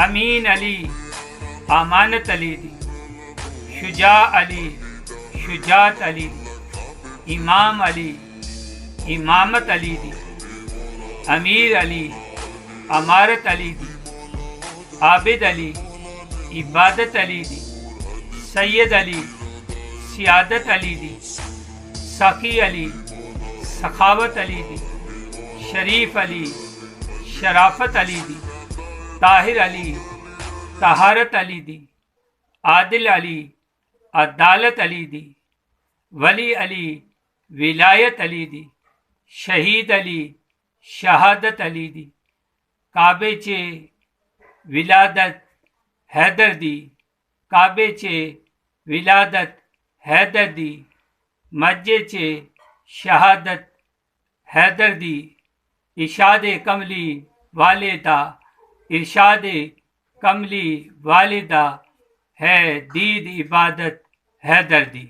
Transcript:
امین علی امانت علی دی، شجاع علی شجاعت علی دی، امام علی امامت علی دی، امیر علی امارت علی دی، عابد علی عبادت علی دی، سید علی سیادت علی دی، سخی علی سخاوت علی دی، شریف علی شرافت علی دی، طاہر علی طہارت علی دی، عادل علی عدالت علی دی، ولی علی ولایت علی دی، شہید علی شہادت علی دی، کعبے چے ولادت حیدر دی، کعبے چے ولادت حیدر دی، مجے چے شہادت حیدر دی، ارشاد کملی والدہ ارشاد کملی والدہ ہے دید عبادت حیدر دی۔